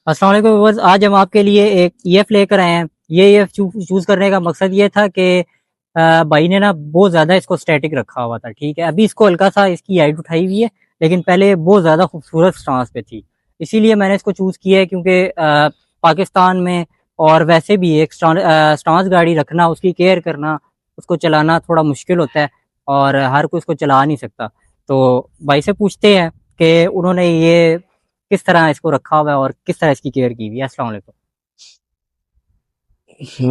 अस्सलाम वालेकुम व्यूअर्स, आज हम आपके लिए एक ईएफ लेकर आए हैं। ये ईएफ चूज करने का मकसद ये था कि भाई ने ना बहुत ज़्यादा इसको स्टैटिक रखा हुआ था। ठीक है, अभी इसको हल्का सा इसकी हाइट उठाई हुई है, लेकिन पहले बहुत ज़्यादा खूबसूरत स्टांस पे थी। इसीलिए मैंने इसको चूज़ किया है, क्योंकि पाकिस्तान में और वैसे भी एक स्टांस गाड़ी रखना, उसकी केयर करना, उसको चलाना थोड़ा मुश्किल होता है और हर कोई उसको चला नहीं सकता। तो भाई से पूछते हैं कि उन्होंने ये किस तरह इसको रखा हुआ है और किस तरह इसकी केयर की हुई है। अस्सलाम वालेकुम।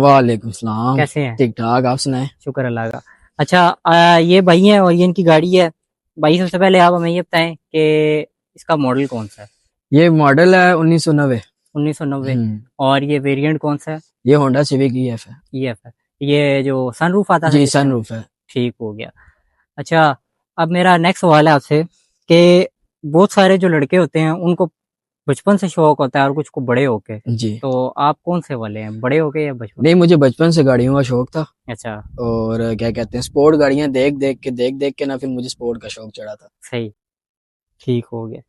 वालेकुम सलाम। कैसे हैं? ठीक ठाक, आप सुनाए? शुक्र अल्लाह का। अच्छा, ये भाई हैं और ये इनकी गाड़ी है। भाई सबसे पहले आप हमें ये बताएं कि इसका मॉडल कौन सा है? ये मॉडल है 1990। 1990। और ये वेरिएंट कौन सा है? ये होंडा सिविक ईएफ है। ईएफ है। ये जो सनरूफ आता था जी, जिसमें? सनरूफ है। ठीक हो गया। अच्छा, अब मेरा नेक्स्ट सवाल है आपसे कि बहुत सारे जो लड़के होते हैं उनको बचपन से शौक होता है और कुछ को बड़े होके, जी, तो आप कौन से वाले हैं, बड़े होके या बचपन? नहीं, मुझे बचपन से गाड़ियों का शौक था। अच्छा, और क्या कहते हैं, स्पोर्ट गाड़ियां देख देख के ना फिर मुझे स्पोर्ट का शौक चढ़ा था। सही, ठीक हो गया।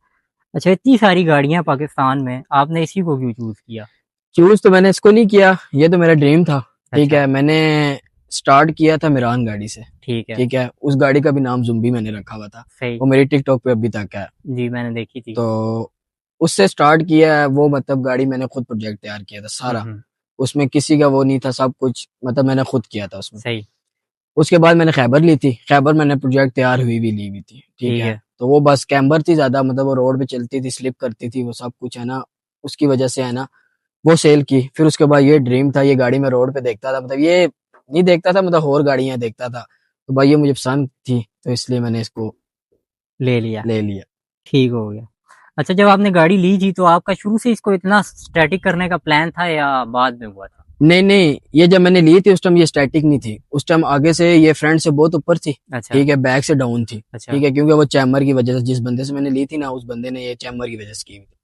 अच्छा, इतनी सारी गाड़ियां पाकिस्तान में, आपने इसी को क्यों चूज किया? चूज तो मैंने इसको नहीं किया, ये तो मेरा ड्रीम था। ठीक अच्छा, है, मैंने स्टार्ट किया था मिरान गाड़ी से। ठीक है, ठीक है, उस गाड़ी का भी नाम जुम्बी मैंने रखा हुआ था। सही। वो मेरी टिकटॉक पे अभी तक है। जी, मैंने देखी थी। तो उससे स्टार्ट किया है वो, मतलब गाड़ी मैंने खुद प्रोजेक्ट तैयार किया था सारा। उसमें किसी का वो नहीं था, सब कुछ मतलब मैंने खुद किया था उसमें। सही, उसके बाद मैंने खैबर ली थी। खैबर मैंने प्रोजेक्ट तैयार हुई भी ली हुई थी। ठीक ठीक है, है, तो वो बस कैम्बर थी ज्यादा, मतलब वो रोड पे चलती थी, स्लिप करती थी, वो सब कुछ है ना, उसकी वजह से है ना वो सेल की। फिर उसके बाद ये ड्रीम था, ये गाड़ी मैं रोड पे देखता था, मतलब ये नहीं देखता था, मतलब और गाड़ियां देखता था, तो भाई ये मुझे पसंद थी, तो इसलिए मैंने इसको ले लिया। ले लिया। ठीक हो गया। अच्छा, जब आपने गाड़ी ली थी तो आपका शुरू से इसको इतना स्टैटिक करने का प्लान था या बाद में हुआ था? नहीं नहीं, ये जब मैंने ली थी उस टाइम ये स्टैटिक नहीं थी। उस टाइम आगे से ये फ्रंट से बहुत ऊपर थी। अच्छा, ठीक है, बैक से डाउन थी। अच्छा, ठीक है, क्योंकि वो चैम्बर की वजह से, जिस बंदे से मैंने ली थी ना, उस बंदे ने ये चैम्बर की वजह से की हुई थी।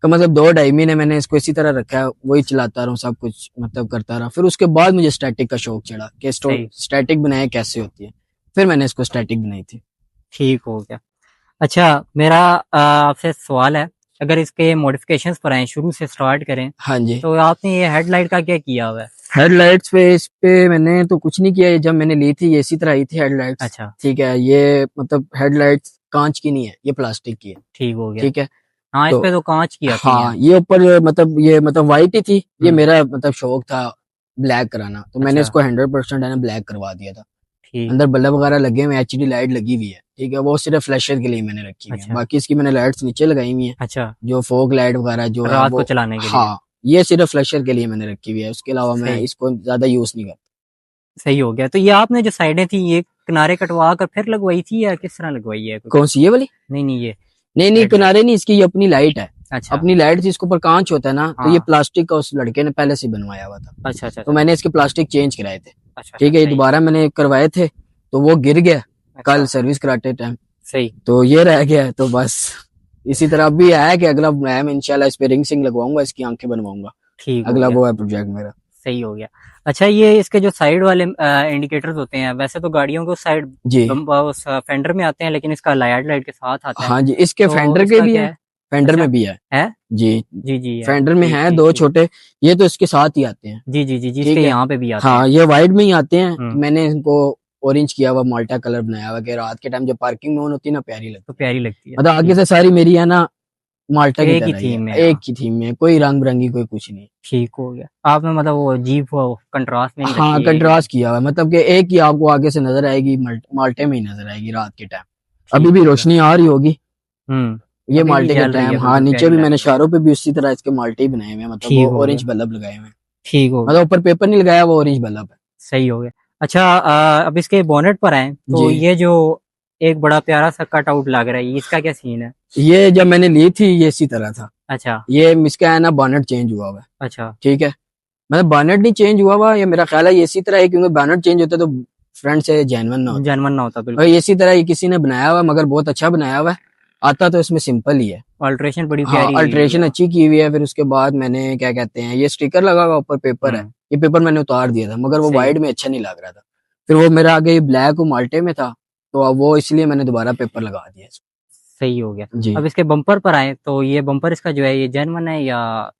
तो मतलब 2-2.5 महीने मैंने इसको इसी तरह रखा है, वही चलाता रहा, सब कुछ मतलब करता रहा। फिर उसके बाद मुझे स्टैटिक का शौक चढ़ा कि सही, स्टैटिक बनाए कैसे होती है। फिर मैंने इसको स्टैटिक बनाई थी। ठीक हो गया। अच्छा, मेरा आपसे सवाल है, अगर इसके मॉडिफिकेशंस पर आए, शुरू से स्टार्ट करें, हाँ जी। तो आपने ये हेडलाइट का क्या किया हुआ है? हेडलाइट्स पे, इस पे मैंने तो कुछ नहीं किया। ये जब मैंने ली थी ये इसी तरह आई थी हेडलाइट्स। अच्छा, ठीक है, ये मतलब हेडलाइट्स कांच की नहीं है, ये प्लास्टिक की है। ठीक हो गया। ठीक है, हाँ, इस तो पे तो कांच की आती हैं। हाँ, ये ऊपर मतलब ये मतलब वाइट ही थी। ये मेरा मतलब शौक था ब्लैक कराना, तो मैंने अच्छा, इसको 100% है ना ब्लैक करवा दिया था। ठीक, अंदर बल्ब वगैरह लगे हुए, एचडी लाइट लगी हुई है। ठीक है, वो सिर्फ फ्लैशर के लिए मैंने रखी हुई है। अच्छा, बाकी इसकी मैंने लाइट्स नीचे लगाई हुई है, अच्छा, जो फोक लाइट वगैरह जो है रात को वो। चलाने के लिए। हाँ, ये सिर्फ फ्लैशर के लिए मैंने रखी हुई है, उसके अलावा मैं सही, इसको ज्यादा यूज नहीं करता। सही हो गया। तो ये आपने जो साइडें थी, ये किनारे कटवा कर फिर लगवाई थी या किस तरह लगवाई है? कौन सी, ये वाली? नहीं, नहीं, ये नहीं नहीं, हेडलाइट। किनारे नहीं, इसकी ये अपनी लाइट है। अच्छा, अपनी लाइट थी, इसके ऊपर कांच होता है ना, तो ये हाँ, प्लास्टिक का उस लड़के ने पहले से बनवाया हुआ था। अच्छा, अच्छा, तो अच्छा, मैंने इसके प्लास्टिक चेंज कराए थे। अच्छा, अच्छा, ठीक है, ये सही, दोबारा मैंने करवाए थे, तो वो गिर गया कल अच्छा, सर्विस कराते टाइम, सही, तो ये रह गया। तो बस इसी तरह अभी है कि अगला मैं इंशाल्लाह इस पे रिंग सिंग लगवाऊंगा, इसकी आंखें बनवाऊंगा। ठीक हो अगला गया, वो है प्रोजेक्ट मेरा। सही हो गया। अच्छा, ये इसके जो साइड वाले इंडिकेटर्स होते हैं, वैसे तो गाड़ियों को साइड जी उस फेंडर में आते हैं, लेकिन इसका लाइट लाइट के साथ आता है, हाँ जी, इसके तो फेंडर के इसका भी क्या है, है? फेंडर अच्छा, में भी है। है, जी, जी, जी, है, फेंडर में ठीक, है ठीक, दो ठीक, छोटे, ये तो इसके साथ ही आते हैं। जी, जी, जी, जी, इसके ठीक है, यहाँ पे भी आते हैं। हाँ, ये वाइट में ही आते हैं। तो हम्म, मैंने इनको ऑरेंज किया हुआ, माल्टा कलर बनाया हुआ, कि रात के टाइम जब पार्किंग में ऑन होती है ना, प्यारी तो लगती है। प्यारी लगती है, मतलब आगे ठीक, से सारी मेरी है ना माल्टा की एक ही तरह ही है, थीम में, एक हाँ, ही थीम में, कोई रंग बिरंगी कोई कुछ नहीं। ठीक हो गया। आपने मतलब वो जीप वो कंट्रास्ट में नहीं हाँ, रखी है ये वाली? कंट्रास्ट किया हुआ है, मतलब कि एक ही आपको आगे से नजर आएगी, माल्टे में ही नजर आएगी रात के टाइम। अभी ठीक भी हो गया। रोशनी आ रही होगी ये अभी भी माल्टे के जल रही है, टाइम। हाँ, बिल्कुल नीचे प्यारी भी लग मैंने रही है। शारों पे भी उसी तरह इसके माल्टे ही बनाए हुए हैं, मतलब वो ठीक हो ऑरेंज गया, बल्ब लगाए हुए हैं। ठीक हो गया, मतलब ऊपर पेपर नहीं लगाया, वो ऑरेंज बल्ब है। सही हो गया। अच्छा, अब इसके बोनेट पर आए, तो जी, ये जो एक बड़ा प्यारा सा कट आउट लग रहा है, इसका क्या सीन है? ये जब मैंने ली थी ये इसी तरह था। अच्छा ये इसका है ना बॉनेट चेंज हुआ हुआ है, अच्छा। ठीक है। मतलब बॉनेट नहीं चेंज हुआ हुआ, ये मेरा ख्याल है ये इसी तरह है, क्योंकि बॉनेट चेंज होता है तो फ्रंट से जेन्युइन ना होता। जनवन ना होता और बिल्कुल। ये इसी तरह ये किसी ने बनाया हुआ है, मगर बहुत अच्छा बनाया हुआ है। आता तो इसमें सिंपल ही है। अल्ट्रेशन बड़ी हाँ, प्यारी हुई हुई अल्ट्रेशन है। अच्छी की हुई है। फिर उसके बाद मैंने क्या कहते हैं, ये स्टिकर लगा हुआ ऊपर पेपर है। ये पेपर मैंने उतार दिया था, मगर वो सही वाइट में अच्छा नहीं लग रहा था। फिर वो मेरा आगे ब्लैक और माल्टे में था, तो अब वो इसलिए मैंने दोबारा पेपर लगा दिया सही हो गया। जी। अब इसके बम्पर पर आए तो ये बम्पर इसका जो है ये जेन्युइन है या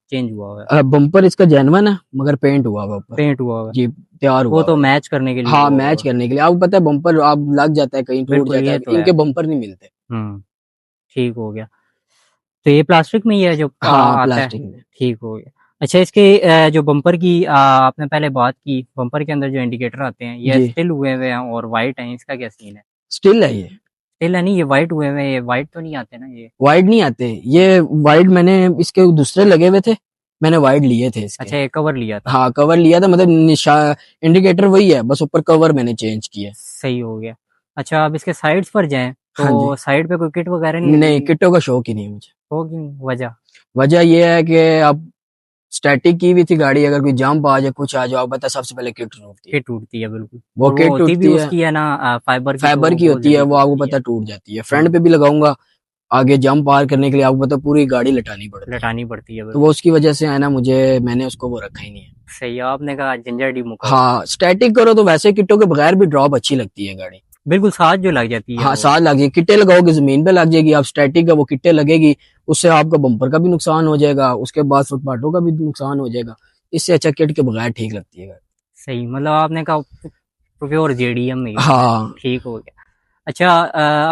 चेंज हुआ हुआ है? बम्पर इसका जेन्युइन है, मगर पेंट हुआ हुआ ऊपर। पेंट हुआ हुआ है। जी, तैयार वो हुआ तो हुआ है। मैच करने के लिए हाँ, हुआ हुआ मैच है। करने के लिए। आपको पता है बम्पर आप लग जाता है, कहीं टूट बिल्कुल जाता ये है, तो है। इनके बम्पर नहीं मिलते। ठीक हो गया। तो ये प्लास्टिक में ही है जो हाँ, आता है। प्लास्टिक में। ठीक हो गया। अच्छा इसके जो बम्पर की आपने पहले बात की, बम्पर के अंदर जो इंडिकेटर आते हैं ये जी, स्टिल हुए हुए हैं और वाइट हैं, इसका क्या सीन है? स्टिल है ये। स्टिल है नहीं, ये वाइट हुए हुए हैं, ये वाइट तो नहीं आते ना ये? वाइड नहीं आते ये। वाइड मैंने इसके दूसरे लगे हुए थे, मैंने वाइड लिए थे इसके। अच्छा ये कवर लिया था। हाँ, कवर लिया था, मतलब इंडिकेटर वही है, बस ऊपर कवर मैंने चेंज किया है। सही हो गया। अच्छा अब इसके साइड्स पर जाएं हाँ जी। तो साइड पे कोई किट वगैरह नहीं लगी नहीं, हुई? किटो का शौक ही नहीं है मुझे। होगी नहीं वजह? वजह ये है कि अब स्टैटिक की भी थी गाड़ी, अगर कोई जंप आ जाए कुछ आ जाए, आप बता सबसे पहले किट टूटती है। किट टूटती है बिल्कुल। वो और वो किट होती भी टूटती है, उसकी है ना फाइबर की, तो फाइबर वो की बहुत होती है, जल्दी वो आपको टूटती है। पता टूट जाती है। फ्रंट पे भी लगाऊंगा, आगे जंप पार करने के लिए आपको पता पूरी गाड़ी लटानी पड़ती है। लटानी पड़ती है तो वो बिल्कुल। उसकी वजह से है ना, मैंने उसको वो रखा ही नहीं है। सही है, आपने कहा झंझट ही मुका उसका। हाँ, स्टैटिक करो तो वैसे किटों के बगैर भी ड्रॉप अच्छी लगती है गाड़ी। बिल्कुल साथ जो लग जाती है हाँ, वो। साथ लग जाएगी, किट्टे लगाओगे जमीन पे लग जाएगी। आप स्टैटिक का वो किट्टे लगेगी, उससे आपका बम्पर का भी नुकसान हो जाएगा, उसके बाद फुटपाथों का भी नुकसान हो जाएगा। इससे अच्छा किट के बगैर ठीक लगती है गाड़ी। सही, मतलब आपने कहा प्योर जेडीएम में यूज है। हाँ ठीक हो गया। अच्छा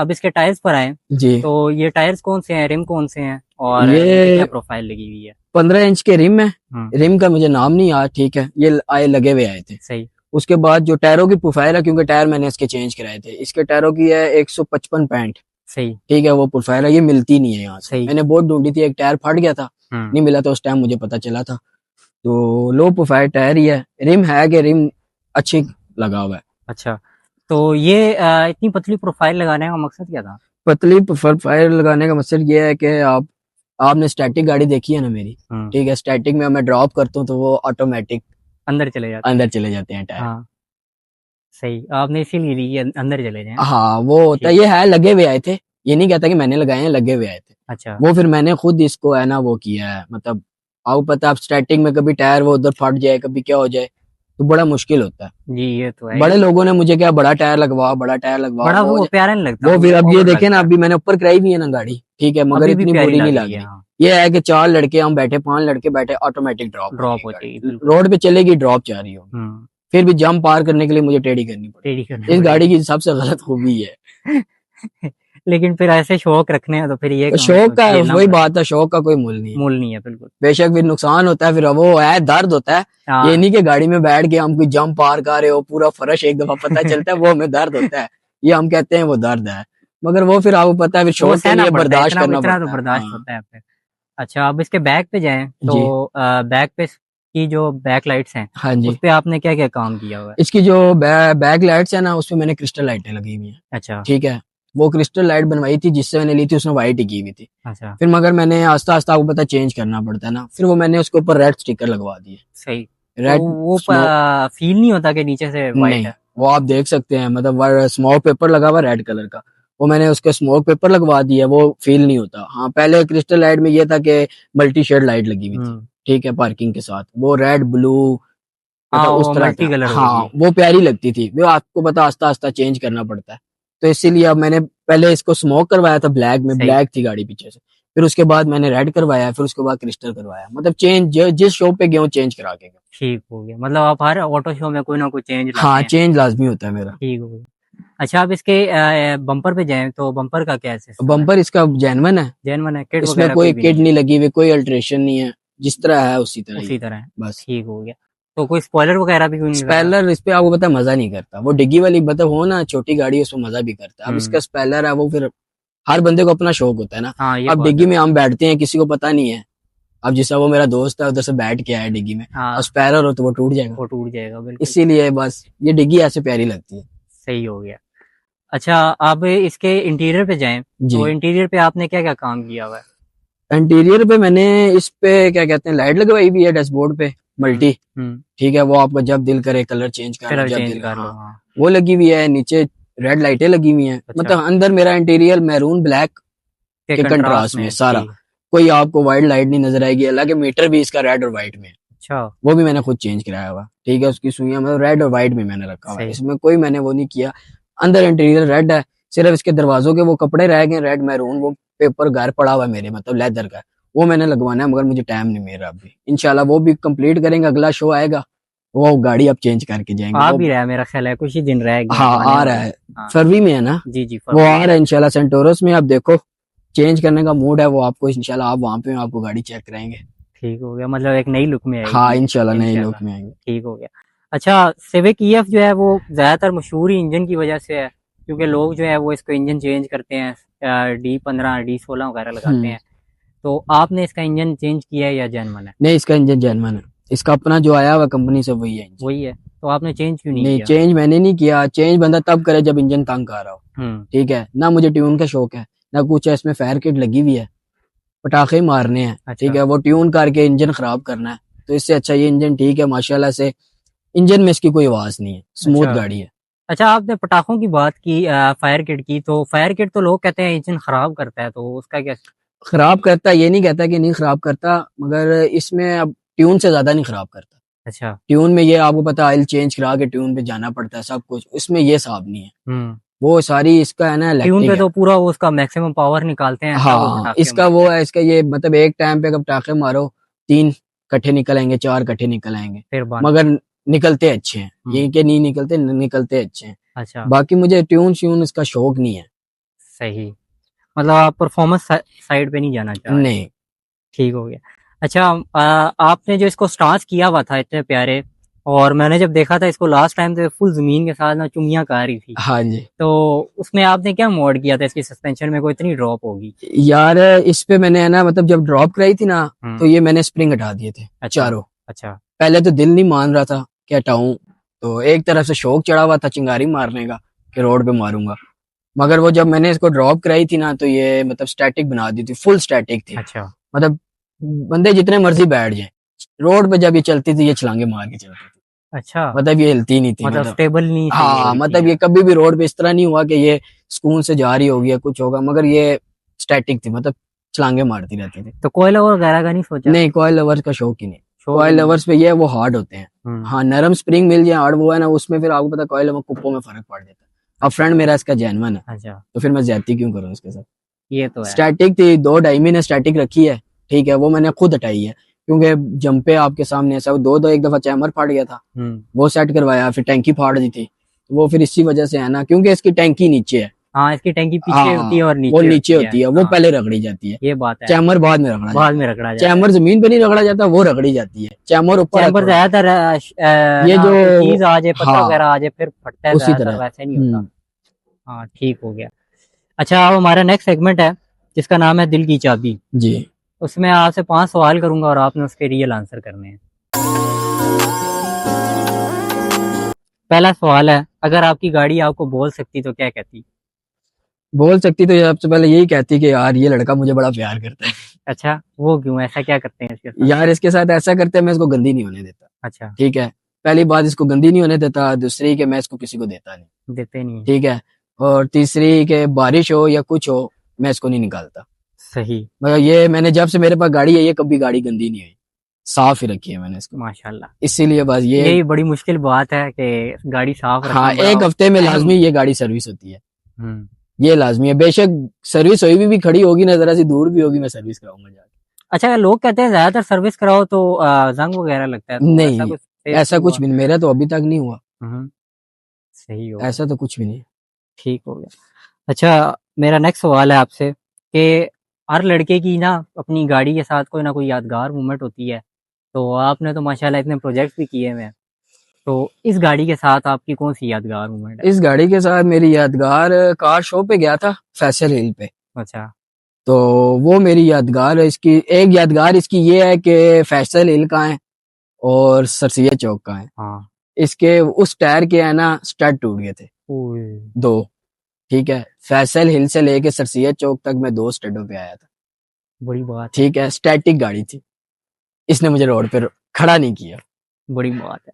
अब इसके टायर्स पर आए जी। तो ये टायर्स कौन से हैं, रिम कौन से हैं और इनकी क्या ये प्रोफाइल लगी हुई है? 15 इंच के रिम है। हम्म। रिम का मुझे नाम नहीं याद, ठीक है, ये आए लगे हुए आए थे। सही। उसके बाद जो टायरों की प्रोफाइल है, क्योंकि टायर मैंने इसके चेंज कराए थे, इसके टायरों की है 155 पैंट। सही। ठीक है, वो प्रोफाइल है, ये मिलती नहीं है यहाँ से। सही। मैंने बहुत ढूंढी थी, एक टायर फट गया था, हम्म। नहीं मिला, तो उस टाइम मुझे पता चला था। तो लो प्रोफाइल टायर ही है। रिम है कि रिम अच्छी लगा हुआ है। अच्छा तो ये इतनी पतली प्रोफाइल लगाने का मकसद क्या था? पतली प्रोफाइल लगाने का मकसद ये है कि आपने स्टैटिक गाड़ी देखी है ना मेरी, हम्म। ठीक है, स्टैटिक में मैं ड्रॉप करता हूँ तो वो ऑटोमेटिक अंदर चले जाते हैं। अंदर चले जाते हैं टायर। हाँ सही, आपने इसीलिए ली है, अंदर चले जाएं। हाँ, वो होता है, ठीक। ये है लगे हुए आए थे, ये नहीं कहता कि मैंने लगाए हैं, लगे हुए आए थे। अच्छा। वो फिर मैंने खुद इसको है ना वो किया है, मतलब आपको पता है, आप स्टैटिक में कभी टायर वो उधर फट जाए, कभी क्या हो जाए, तो बड़ा मुश्किल होता है। जी ये तो है बड़े ही। लोगों ने मुझे क्या बड़ा टायर लगवा, बड़ा टायर लगवा, बड़ा वो वो प्यारा नहीं लगता, वो फिर अब ये ओवर देखे ना, लगता है। अभी मैंने ऊपर कराई भी है ना गाड़ी, ठीक है, मगर अभी भी इतनी प्यारी बुरी नहीं लग लग रही है रही। हाँ। ये है कि 4 लड़के हम बैठे, 5 लड़के बैठे, ऑटोमेटिक ड्रॉप हो रही ड्रॉप है हो जाएगी गाड़ी, बिल्कुल। रोड पे चलेगी, ड्रॉप जा रही होगी। हम्म। फिर भी जंप पार करने के लिए मुझे टेढ़ी करनी टेढ़ी पड़ेगी। करनी इस गाड़ी पड़ेगी। की सबसे गलत खूबी है। लेकिन फिर ऐसे शौक रखने हैं तो फिर ये तो काम शौक तो का झेलना वही पड़ता है। बात है, शौक का कोई मूल नहीं है। मूल नहीं है बिल्कुल। बेशक फिर नुकसान होता है, फिर वो है दर्द होता है। ये हाँ। नहीं कि गाड़ी में बैठ के हम कोई जंप पार कर रहे हो, पूरा फर्श एक दफा पता चलता है, वो हमें दर्द होता है। ये हम कहते हैं वो दर्द है, मगर वो फिर आपको पता है, फिर वो शौक के सहना लिए पड़ता है, बर्दाश्त इतना करना इतना तो पड़ता है। बर्दाश्त हाँ होता है फिर। अच्छा अब इसके बैक पे जाएं तो जी। बैक पे की जो बैक लाइट्स हैं हाँ उस जी। पे आपने क्या क्या काम किया हुआ है? इसकी जो बैक लाइट्स है ना, उसमें मैंने क्रिस्टल लाइटें लगी हुई हैं, अच्छा। ठीक है। वो क्रिस्टल लाइट बनवाई थी, जिससे मैंने ली थी, उसने व्हाइट ही की हुई थी। अच्छा। फिर मगर मैंने आस्ता आस्ता, आपको पता चेंज करना पड़ता है ना, फिर वो मैंने उसके ऊपर रेड स्टिकर लगवा दिए। सही। तो रेड वो स्मोक, फील नहीं होता कि नीचे से वाइट नहीं, है? वो आप देख सकते हैं, मतलब स्मोक पेपर लगा हुआ रेड कलर का, वो मैंने उसके स्मोक पेपर लगवा दिया, वो फील नहीं होता। हाँ, पहले क्रिस्टल लाइट में ये था कि मल्टी शेड लाइट लगी हुई थी, हम्म। ठीक है, पार्किंग के साथ, वो रेड ब्लू, हाँ मतलब उस वो तरह मल्टी का। कलर हाँ, होगी। वो प्यारी लगती थी, वो आपको पता आस्ता आस्ता चेंज करना पड़ता है। तो इसीलिए अब मैंने पहले इसको स्मोक करवाया था ब्लैक में, सही। ब्लैक थी गाड़ी पीछे से, फिर उसके बाद मैंने रेड करवाया, फिर उसके बाद क्रिस्टल करवाया, मतलब चेंज जिस शॉप पे गया हूँ चेंज करा के गया। ठीक हो गया, मतलब आप हर ऑटो शो में कोई ना कोई चेंज लाते हाँ, हैं। चेंज लाजमी होता है मेरा। ठीक हो गया। अच्छा अब इसके बम्पर पे जाएं तो बम्पर का क्या सिस्टम है? बम्पर इसका जेन्युइन है, जेन्युइन है, किट इसमें वगैरह कोई कोई भी किट नहीं है? नहीं लगी हुई, कोई अल्ट्रेशन नहीं है, जिस तरह है उसी तरह ही उसी है, तरह है। बस। ठीक हो गया। तो कोई स्पॉइलर वगैरह भी क्यों नहीं लगा? स्पेलर इस पे आपको पता है मजा नहीं करता, वो डिग्गी वाली मतलब हो ना, छोटी गाड़ी है, उसमें मजा भी करता है। अब इसका हम्म। स्पेलर है, वो फिर हर बंदे को अपना शौक होता है ना। हाँ ये अब बात डिग्गी है। में हम बैठते हैं, किसी को पता नहीं है। अब जिस वो मेरा दोस्त है, उधर से बैठ के आया डिग्गी में, और हाँ स्पेलर हो तो वो टूट जाएगा। वो टूट जाएगा बिल्कुल। इसीलिए बस ये डिग्गी ऐसे प्यारी लगती है। सही हो गया। अच्छा, आप इसके इंटीरियर पे जाएं जी। तो इंटीरियर पे आपने क्या क्या काम किया हुआ है? इंटीरियर पे मैंने इस पे क्या कहते हैं लाइट लगवाई हुई है डैशबोर्ड पे हम्म। मल्टी। हम्म। ठीक है, वो आपको जब दिल करे कलर चेंज कर लो कलर जब चेंज दिल, कर लो, हाँ हाँ। वो लगी हुई है। नीचे रेड लाइटें लगी हुई हैं, अच्छा, मतलब अंदर मेरा इंटीरियर मैरून ब्लैक के के कंट्रास्ट कंट्रास्ट में में, सारा। ठीक। कोई आपको वाइट लाइट नहीं नजर आएगी। हालांकि मीटर भी इसका रेड और व्हाइट में है, अच्छा, वो भी मैंने खुद चेंज कराया हुआ। ठीक है, उसकी सुइयां मतलब रेड और व्हाइट में मैंने रखा हुआ है, सही। इसमें कोई मैंने वो नहीं किया। अंदर इंटीरियर रेड है, सिर्फ इसके दरवाजों के वो कपड़े रह गए रेड मैरून, वो पेपर घर पड़ा हुआ है मेरे, मतलब लेदर का, वो मैंने लगवाना है, मगर मुझे टाइम नहीं मिल रहा अभी। इंशाल्लाह वो भी कंप्लीट करेंगे, अगला शो आएगा वो गाड़ी अब चेंज करके जाएंगे आ वो। भी रहा है, मेरा ख्याल है कुछ ही दिन रह गए हैं हाँ वो आने आ रहा वाले। है, हाँ। फरवरी में है ना, जी जी, वो फरवरी आ में। रहा है इंशाल्लाह। सेंटोरस में आप देखो चेंज करने का मूड है वो आपको, इंशाल्लाह आप वहां पे आपको गाड़ी चेक कराएंगे। ठीक हो गया, मतलब एक नई लुक में हाँ आएगी इंशाल्लाह नए लोग इंशाल्लाह। में आएंगे। ठीक हो गया। अच्छा, सिविक ईएफ जो है वो ज़्यादातर मशहूर ही इंजन की वजह से है, क्योंकि लोग जो है वो इसको इंजन चेंज करते हैं, D15 D16 वगैरह लगाते हम्म। हैं। तो आपने इसका इंजन चेंज किया है या जेन्युइन है? नहीं, इसका इंजन जेन्युइन है, इसका अपना जो आया हुआ कंपनी से वही है इंजन। वही है, तो आपने चेंज क्यों नहीं नहीं, किया? चेंज मैंने नहीं किया। चेंज बंदा तब करे जब इंजन तंग आ रहा हो। हम्म। ठीक है ना, मुझे ट्यून का शौक है ना कुछ है, इसमें फायर किट लगी हुई है, पटाखे मारने हैं। ठीक अच्छा। है, वो ट्यून करके इंजन खराब करना है, तो इससे अच्छा ये इंजन ठीक है माशाल्लाह से। इंजन में इसकी कोई आवाज नहीं है, स्मूथ अच्छा। गाड़ी है। अच्छा, आपने पटाखों की बात की, फायर किट की, तो फायर किट तो लोग कहते हैं इंजन खराब करता है, तो उसका क्या? खराब करता, ये नहीं कहता कि नहीं खराब करता, मगर इसमें अब ट्यून से ज्यादा नहीं खराब करता। अच्छा। ट्यून में ये आपको पता ऑयल चेंज करा के ट्यून पे जाना पड़ता है सब कुछ, इसमें ये साहब नहीं है। हम्म। वो सारी इसका है ना ट्यून इलेक्ट्रिक पे है। तो पूरा वो उसका मैक्सिमम पावर निकालते हैं, तब वो हाँ पटाखे इसका मारते वो हैं। है, इसका ये मतलब एक टाइम पे अगर पटाखे मारो 3 कट्ठे निकल आएंगे, 4 कट्ठे निकल आएंगे, फिर बंद। मगर निकलते अच्छे हैं। हम्म। ये कि नहीं निकलते, निकलते अच्छे हैं। अच्छा। बाकी मुझे ट्यून श्यून इसका शौक नहीं है। सही। मतलब आप परफॉर्मेंस साइड पे नहीं जाना चाह रहे? नहीं। ठीक हो गया। अच्छा, आपने जो इसको स्टांस किया हुआ था इतने प्यारे, और मैंने जब देखा था इसको लास्ट टाइम, तो फुल जमीन के साथ ना चुमियां आ रही थी। हाँ जी। तो उसमें आपने क्या मोड किया था इसकी सस्पेंशन में, कोई इतनी ड्रॉप होगी? यार इस पे मैंने है ना, मतलब जब ड्रॉप कराई थी ना, हम्म। तो ये मैंने स्प्रिंग हटा दिए थे अच्छा। चारों। अच्छा। पहले तो दिल नहीं मान रहा था कि हटाऊं, तो एक तरफ से शौक चढ़ा हुआ था चिंगारी मारने का कि रोड पे मारूंगा। मगर वो जब मैंने इसको ड्रॉप कराई थी ना, तो ये मतलब स्टैटिक बना दी थी, फुल स्टैटिक थी। अच्छा। मतलब बंदे जितने मर्जी बैठ जाए, रोड पे जब ये चलती थी ये छलांगे मार के चलती थी। अच्छा, मतलब ये हिलती नहीं थी, मतलब मतलब स्टेबल नहीं सही हो हाँ रही थी मतलब यार। ये कभी भी रोड पे इस तरह नहीं हुआ कि ये सुकून से जा रही होगी या कुछ होगा, मगर ये स्टैटिक थी, मतलब छलांगे मारती रहती थी। तो कोयला वगैरह का नहीं सोचा? नहीं, कॉयल लवर्स का शौक ही नहीं। शौक ही कॉयल नहीं है। लवर्स पे ये है, वो हार्ड होते हैं। हम्म। हाँ नरम स्प्रिंग मिल जाए, हार्ड वो है ना, उसमें फिर आपको पता कॉयल लवर कुप्पों में फर्क पड़ जाता है। अब अच्छा। फ्रेंड मेरा इसका जेन्युइन है, अच्छा, तो फिर मैं ज्यादती क्यों करूँ इसके साथ। ये तो है। स्टैटिक थी, 2 डायमी ने स्टैटिक रखी है। ठीक है, वो मैंने खुद हटाई है, क्योंकि जंपे आपके सामने ऐसा दो एक दफा चैमर फाड़ गया था, हम्म। वो सेट करवाया, फिर टैंकी फाड़ दी थी। वो फिर इसी वजह से है ना, क्योंकि इसकी टैंकी नीचे है। हाँ, इसकी टैंकी पीछे होती है हाँ और वो नीचे नीचे होती है। होती है, वो हाँ, पहले रगड़ी जाती है। ये बात है। चैमर बाद में रगड़ा बाद जाता में है। रगड़ा जाता है। चैमर जमीन पे नहीं रगड़ा जाता, वो रगड़ी जाती है। चैमर ऊपर है चैम्बर थोड़ा, ज्यादातर ये ना जो कोई चीज आ जाए, पत्थर हाँ वगैरह आ जाए, फिर फटता है, उसी तरह ज्यादातर है। वैसे नहीं होता। हाँ, ठीक हो गया। अच्छा, अब हमारा नेक्स्ट सेगमेंट है जिसका नाम है दिल की चाबी। जी। उसमें आपसे 5 सवाल करूंगा और आपने उसके रियल आंसर करने हैं। पहला सवाल है, अगर आपकी गाड़ी आपको बोल सकती तो क्या कहती? बोल सकती तो ये सबसे पहले यही कहती कि यार ये लड़का मुझे बड़ा प्यार करता है। अच्छा, वो क्यों, ऐसा क्या करते हैं इसके साथ? यार इसके साथ ऐसा करते हैं, मैं इसको गंदी नहीं होने देता। अच्छा। ठीक है, पहली बात इसको गंदी नहीं होने देता, दूसरी कि मैं इसको किसी को देता नहीं। देते नहीं? ठीक है, और तीसरी कि बारिश हो या कुछ हो मैं इसको नहीं निकालता। सही। मगर ये मैंने जब से मेरे पास गाड़ी है, ये कभी गाड़ी गंदी नहीं हुई, साफ ही रखी है मैंने इसको। माशाल्लाह। इसीलिए बस ये, यही बड़ी मुश्किल बात है कि गाड़ी साफ हाँ रखना बड़ा एक हफ्ते में अहम। लाजमी ये गाड़ी सर्विस होती है, हम्म। ये लाजमी है। बेशक सर्विस हुई भी खड़ी होगी ना, जरा सी दूर भी होगी, मैं सर्विस कराऊंगा जाके। अच्छा, लोग कहते हैं ज्यादातर सर्विस कराओ तो जंग वगैरह लगता है, तो ऐसा नहीं, कुछ फेस ऐसा हुआ? कुछ भी नहीं, मेरा तो अभी तक नहीं हुआ। हम्म। सही हो गया। ऐसा तो कुछ भी नहीं। ठीक हो गया। अच्छा, मेरा नेक्स्ट सवाल है आपसे कि हर लड़के की ना अपनी गाड़ी के साथ कोई ना कोई यादगार मोमेंट होती है, तो आपने तो माशाल्लाह इतने प्रोजेक्ट भी किए हुए हैं, तो इस गाड़ी के साथ आपकी कौन सी यादगार मोमेंट है? इस गाड़ी के साथ मेरी यादगार, कार शो पे गया था फैसल हिल पे, अच्छा। तो वो मेरी यादगार है। इसकी एक यादगार इसकी ये है कि फैसल हिल का है और सरसिया चौक का है। हाँ। इसके उस टायर के है ना स्टड टूट गए थे ओए। 2। ठीक है, फैसल हिल से लेके सरसियत चौक तक मैं 2 स्टडों पे आया था। बड़ी बात है, ठीक है, स्टैटिक गाड़ी थी, इसने मुझे रोड पे खड़ा नहीं किया। बड़ी बात है।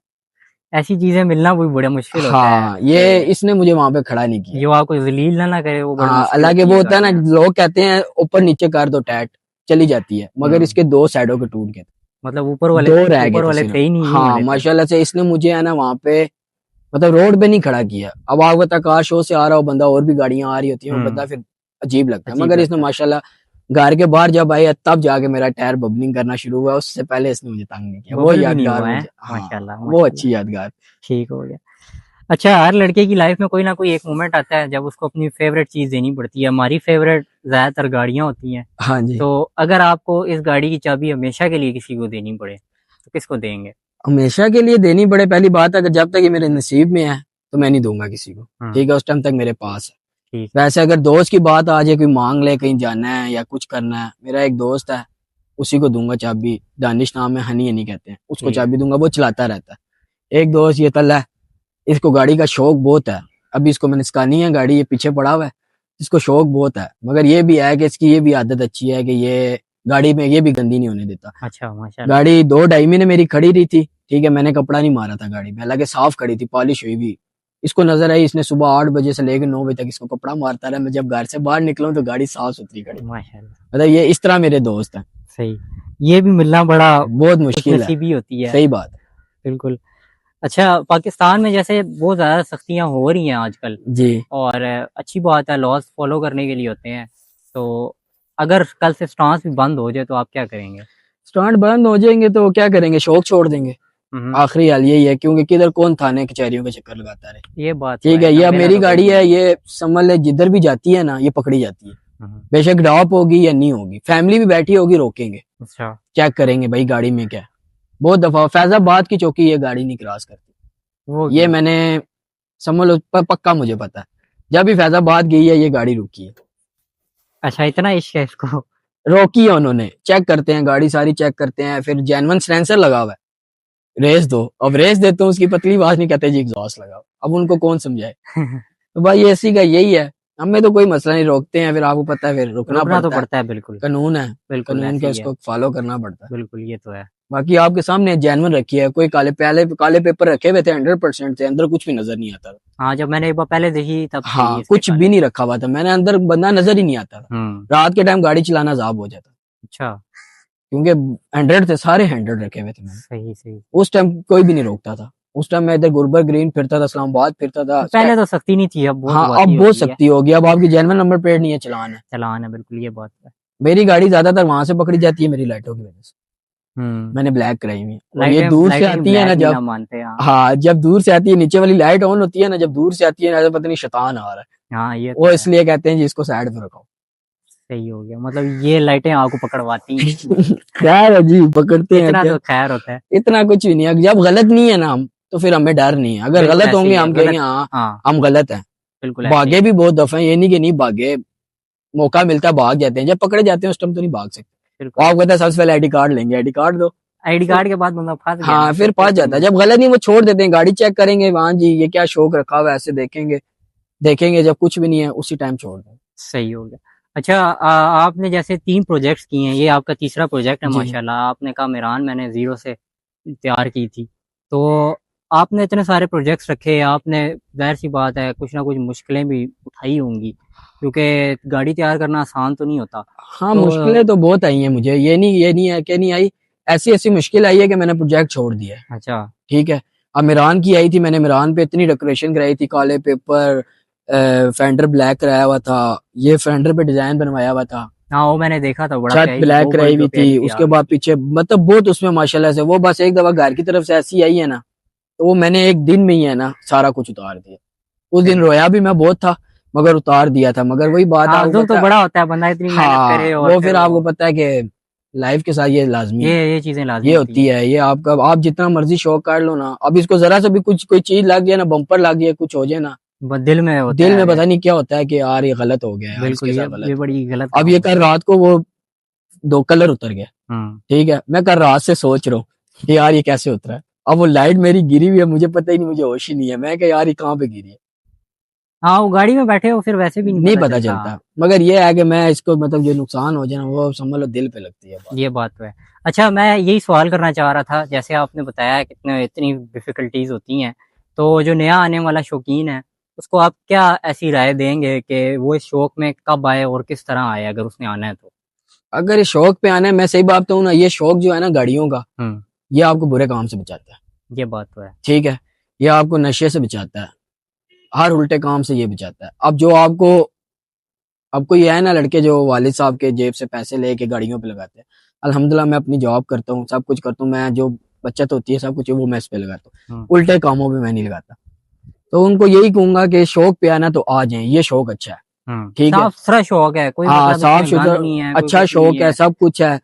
ऐसी चीजें मिलना भी बड़ा मुश्किल होता है हाँ, ये कि इसने मुझे वहां पे खड़ा नहीं किया। जो आपको जलील ना करे, वो बड़ा हाँ, मुश्किल हालांकि होती वो है होता है ना, गाड़ियाँ। लोग कहते हैं ऊपर नीचे कर दो टैट चली जाती है, मगर इसके 2 साइडों के टूट गए थे, मतलब 2 रह गए ऊपर थे वाले सिर्फ। थे ही नहीं, ये हाँ, वाले थे। माशाल्लाह से इसने मुझे है ना वहां पे मतलब रोड पे नहीं खड़ा किया। अब आपको तकार शो से आ रहा हो बंदा, और भी गाड़ियां आ रही होती हैं, वो बंदा फिर अजीब लगता है, अजीब मगर इसने लगता है। माशाल्लाह घर के बाहर जब आए तब जाके मेरा टायर बबलिंग करना शुरू हुआ, उससे पहले इसने मुझे तंग नहीं किया। वो बबल भी नहीं यादगार हुआ है। मुझे, हाँ, माशाल्लाह वो माशाल्लाह। अच्छी यादगार। ठीक हो गया। अच्छा, हर लड़के की लाइफ में कोई ना कोई एक मोमेंट आता है जब उसको अपनी फेवरेट चीज देनी पड़ती है। हमारी फेवरेट ज्यादातर गाड़ियां होती हैं। हाँ जी, तो अगर आपको इस गाड़ी की चाबी हमेशा के लिए किसी को देनी पड़े तो किसको देंगे? हमेशा के लिए देनी पड़े, पहली बात अगर जब तक ये मेरे नसीब में है तो मैं नहीं दूंगा किसी को। हम्म। ठीक है, उस टाइम तक मेरे पास है। ठीक है। वैसे अगर दोस्त की बात आ जाए, कोई मांग ले, कहीं जाना है या कुछ करना है, मेरा एक दोस्त है, उसी को दूंगा चाबी। दानिश नाम है, हनी हनी कहते हैं, उसको ठीक है। चाबी दूंगा, वो चलाता रहता है। एक दोस्त ये तल्ला है, इसको गाड़ी का शौक बहुत है। अभी इसको मैंने सिखानी है गाड़ी, ये पीछे पड़ा हुआ है, इसको शौक बहुत है, मगर ये भी है कि इसकी ये भी आदत अच्छी है कि ये गाड़ी में ये भी गंदी नहीं होने देता। अच्छा, माशाल्लाह। गाड़ी 2-2.5 महीने मेरी खड़ी रही थी। ठीक है, मैंने कपड़ा नहीं मारा था गाड़ी में, हालांकि साफ खड़ी थी, पॉलिश हुई भी। इसको नजर आई, इसने सुबह 8 बजे से लेकर 9 बजे तक इसको कपड़ा मारता रहा। मैं जब घर से बाहर निकला हूं तो गाड़ी साफ सुथरी खड़ी। माशाल्लाह। मतलब ये इस तरह मेरे दोस्त हैं, सही। ये भी मिलना बड़ा बहुत मुश्किल है। खुशनसीबी होती है। सही बात बिल्कुल। अच्छा, पाकिस्तान में जैसे बहुत ज़्यादा सख्तियाँ हो रही हैं आजकल, जी। और अच्छी बात है, लॉज फॉलो करने के लिए होते हैं। तो अगर कल से स्टांस भी बंद हो जाए तो आप क्या करेंगे? स्टैंड बंद हो जाएंगे तो क्या करेंगे, शौक छोड़ देंगे। हम्म। आखिरी हाल यही है, क्योंकि किधर कौन थाने कचहरियों के चक्कर लगाता रहे। ये बात तो ठीक है, है, ये अब लंबे ना मेरी तो कोई गाड़ी नहीं। है, ये समझ ले जिधर भी जाती है ना, ये पकड़ी जाती है। हम्म। बेशक ड्रॉप होगी या नहीं होगी, फैमिली भी बैठी होगी, रोकेंगे, अच्छा। चेक करेंगे भाई गाड़ी में क्या है। बहुत दफा फैजाबाद की चौकी ये गाड़ी नहीं क्रॉस करती। वो ये क्यों? मैंने समझ लो पक्का मुझे पता है, जब भी फैजाबाद गई है ये गाड़ी रुकी है। अच्छा, इतना इश्क है इसको। रोकी है उन्होंने, चेक करते हैं गाड़ी सारी, चेक करते हैं, फिर जेनवन सिलेंसर लगा हुआ है, रेस दो। अब रेस देते हूँ, उसकी पतली आवाज नहीं, कहते जी एग्जॉस्ट लगाओ। अब उनको कौन समझाए। तो भाई ऐसी का यही है, हमें तो कोई मसला नहीं, रोकते हैं, फिर आपको पता है फिर रुकना रुकना तो पड़ता है। पड़ता है, बिल्कुल। कानून है, बिल्कुल कानून ऐसे का ही है। उसको फॉलो करना पड़ता है। बिल्कुल, ये तो है। बाकी आपके सामने जेनवन रखी है, कोई काले पेपर रखे हुए थे, 100% थे, अंदर कुछ भी नजर नहीं आता था। हाँ, जब मैंने एक बार पहले देखी तब थे ये हाँ, इसके कुछ भी काले। नहीं रखा हुआ था, मैंने अंदर बंदा नजर ही नहीं आता था। हम्म। रात के टाइम गाड़ी चलाना अजाब हो जाता, अच्छा। क्योंकि 100 थे, सारे 100 रखे हुए थे मैंने। सही सही। उस टाइम कोई भी नहीं रोकता था। उस टाइम मैं इधर गुरबर ग्रीन फिरता था, इस्लामाबाद फिरता था। पहले तो सख्ती नहीं थी, अब बहुत हाँ, हुआती अब हो बहुत गई है। सख्ती होगी, अब आपकी जेनवन नंबर प्लेट नहीं है, चलान है। चालान है, बिल्कुल, ये बात है। मेरी गाड़ी ज्यादातर वहां से पकड़ी जाती है, मेरी लाइटों की वजह से। हम्म। मैंने ब्लैक कराई हुई है, और ये लाइटें दूर से लाइटें आती है ना ब्लैक भी जब, ना मानते हैं, हाँ। हाँ, जब दूर से आती है, नीचे वाली लाइट ऑन होती है ना, जब दूर से आती है ना, पता नहीं शैतान आ रहा है, हाँ, ये तो वो है। इसलिए कहते हैं जी इसको साइड पे रखो। सही हो गया, मतलब ये लाइटें आपको पकड़वाती हैं। खैर है जी, पकड़ते हैं इतना क्या, तो खैर होता है। इतना कुछ भी नहीं है। जब गलत नहीं है ना हम, तो फिर हमें डर नहीं है। अगर बिल्कुल गलत ऐसे ही होंगे है, हम कहेंगे गलत। हाँ हाँ, हम गलत हैं। बिल्कुल ऐसे ही भागे है। भी बहुत दफे हैं, ये नहीं कि नहीं भागे, मौका मिलता है भाग जाते हैं, जब पकड़े जाते हैं उस टाइम तो नहीं भाग सकते। बिल्कुल और आप ऐसे। कहते हैं सबसे पहले आईडी कार्ड लेंगे, आईडी कार्ड दो। आईडी फिर कार्ड के बाद बंदा फंस गया ना, हाँ, फिर फिर पास तो जाता है। जब गलत नहीं वो छोड़ देते हैं, गाड़ी चेक करेंगे, हाँ जी ये क्या शौक रखा हुआ है, ऐसे देखेंगे, देखेंगे, जब कुछ भी नहीं है उसी टाइम छोड़ दें। सही हो गया। अच्छा, आपने जैसे 3 प्रोजेक्ट्स किए हैं, ये आपका तीसरा प्रोजेक्ट है जी। माशाल्लाह। आपने कहा मेरान मैंने ज़ीरो से तैयार की थी। तो आपने इतने सारे प्रोजेक्ट्स रखे, आपने ज़ाहिर-सी बात है कुछ ना कुछ मुश्किलें भी उठाई होंगी, क्योंकि गाड़ी तैयार करना आसान तो नहीं होता। हाँ, तो मुश्किलें तो बहुत आई हैं मुझे, ये नहीं है कि नहीं आई। ऐसी ऐसी मुश्किल आई है कि मैंने प्रोजेक्ट छोड़ दिया है। अच्छा। ठीक है, अब मिरान की आई थी, मैंने मिरान पे इतनी डेकोरेशन कराई थी, काले पेपर, फेंडर ब्लैक कराया हुआ था, ये फेंडर पे डिजाइन बनवाया हुआ था, हाँ, वो मैंने देखा था, बड़ा छत प्यारी, ब्लैक वो कराई बड़ी हुई थी, प्यारी उसके तैयार हुई बाद थी। पीछे मतलब बहुत उसमें माशाल्लाह से। वो बस एक दफा घर की तरफ से ऐसी आई है ना, तो वो मैंने एक दिन में ही है ना सारा कुछ उतार दिया। उस दिन सही। रोया भी मैं बहुत था, मगर उतार दिया था। मगर वही बात हाँ, आपको जुल्म तो पता है, बड़ा होता है, बंदा इतनी मेहनत करे हाँ, और वो फिर फिर आपको वो पता है कि लाइफ के साथ ये लाजमी है, ये चीज़ें लाज़मी ये होती होती हैं। है। ये आपका, आप जितना मर्जी शौक काट लो ना, अब इसको जरा सा भी कुछ कोई चीज लग जाए ना, बम्पर लग जाए, कुछ हो जाए ना, दिल में होता दिल में है। पता नहीं क्या होता है कि यार ये गलत हो गया, यार बिल्कुल, इसके साथ ये गलत हो बड़ी गलत गया। अब काम ये होता कल रात को वो 2 कलर उतर गया। है। ठीक है, मैं कल रात से सोच रहा हूँ कि यार ये कैसे उतरा है। अब वो लाइट मेरी गिरी हुई है, मुझे पता ही नहीं, मुझे होश ही नहीं है, मैं क्या यार ये कहाँ पे गिरी है। हाँ वो गाड़ी में बैठे हो फिर वैसे भी नहीं पता चलता। मगर ये है कि मैं इसको मतलब जो नुकसान हो जाए ना वो समझ लो दिल पे लगती है बात। ये बात तो है। अच्छा मैं यही सवाल करना चाह रहा था, जैसे आपने बताया कितने इतनी डिफिकल्टीज होती हैं, तो जो नया आने वाला शौकीन है उसको आप क्या ऐसी राय देंगे कि वो इस शौक में कब आए और किस तरह आए अगर उसने आना है तो? अगर ये शौक पे आना है, मैं सही बात बताऊं ना, ये शौक जो है ना गाड़ियों का, ये आपको बुरे काम से बचाता है। ये बात तो है। ठीक है, ये आपको नशे से बचाता है, हर उल्टे काम से ये बचाता है। अब जो आपको आपको ये है ना, लड़के जो वालिद साहब के जेब से पैसे लेके गाड़ियों पे लगाते हैं, अल्हम्दुलिल्लाह मैं अपनी जॉब करता हूँ, सब कुछ करता हूँ, मैं जो बचत होती है सब कुछ वो मैं इस पे लगाता हूँ, उल्टे कामों पे मैं नहीं लगाता। तो उनको यही कहूंगा कि शौक पे आना तो आ जाए, ये शौक अच्छा है। ठीक है, साफ सुथरा शौक है, कोई हाँ मतलब साफ इसमें सुथरा गंद नहीं है, कोई अच्छा कुछ शौक नहीं है, है। सब कुछ है।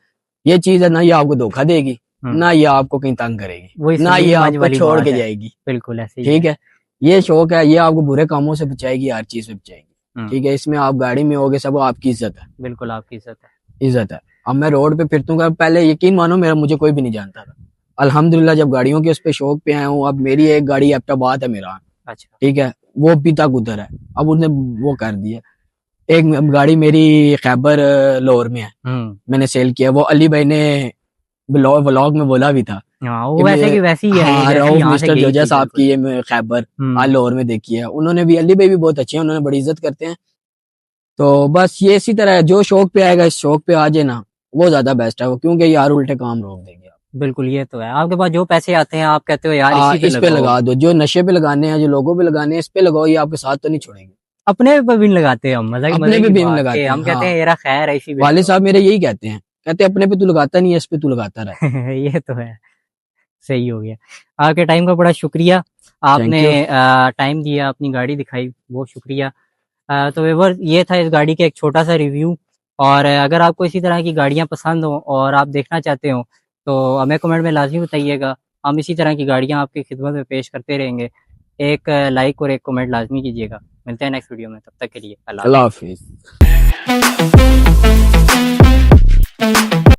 ये चीज है ना, ये आपको धोखा देगी, ना ये आपको कहीं तंग करेगी, वही ना ये सलीम मज आपको वाली छोड़ बात के है। जाएगी। बिल्कुल ऐसे ही ठीक है, ये शौक है, ये आपको बुरे कामों से बचाएगी, हर चीज से बचाएगी। ठीक है, इसमें आप गाड़ी में होगे सब आपकी इज्जत है, बिल्कुल आपकी इज्जत है। इज्जत है। अब मैं रोड पे फिरता हूँ, पहले यकीन मानो मेरा मुझे कोई भी नहीं जानता था, अल्हम्दुलिल्लाह जब गाड़ियों के उस पे शौक पे आया हूँ, अब मेरी एक गाड़ी एप्टाबाद है मेरा, अच्छा। ठीक है, वो अभी तक उधर है, अब उसने वो कर दिया। एक गाड़ी मेरी खैबर लाहौर में है, मैंने सेल किया, वो अली भाई ने व्लॉग में बोला भी था हाँ कि वो वैसे की वैसी ही है ये, हाँ जैसी रऊफ यहाँ से मिस्टर गई जोजा थी साहब बिल्कुल। की ये खैबर आज लाहौर में देखी है उन्होंने भी। अली भाई भी बहुत अच्छे हैं, उन्होंने बड़ी इज्जत करते हैं। तो बस ये इसी तरह है, जो शौक पे आएगा इस शौक पे आ जाए ना, वो ज्यादा बेस्ट है वो, क्योंकि यार उल्टे काम रोक देगी आप। बिल्कुल ये तो है, आपके पास जो पैसे आते हैं आप कहते हो यार इसी पे इस पे लगाओ। लगा दो, जो नशे पे लगाने हैं, जो लोगों पे लगाने हैं, इस पे लगाओ, ये आपके साथ तो नहीं छोड़ेगी। अपने पे भी नहीं लगाते हम, मजा अपने मजे पे की भी हम बात के लगाते हैं, हम कहते हाँ। हैं यार खैर है, इसी पे वाले लगाओ। साहब मेरे यही कहते हैं, कहते अपने पे तू लगाता नहीं है, इस पे तू लगाता रहे। ये तो है। सही हो गया। आपके टाइम का बड़ा शुक्रिया, थैंक आपने यू। टाइम दिया, अपनी गाड़ी दिखाई, बहुत शुक्रिया। तो व्यूअर ये था इस गाड़ी का एक छोटा सा रिव्यू। और अगर आपको इसी तरह की गाड़ियाँ पसंद हो और आप देखना चाहते हो तो हमें कमेंट में लाजमी बताइएगा, हम इसी तरह की गाड़ियाँ आपकी खिदमत में पेश करते रहेंगे। एक लाइक और एक कमेंट लाजमी कीजिएगा। मिलते हैं नेक्स्ट वीडियो में, तब तक के लिए अल्लाह अल्लाह हाफिज़। हाफिज।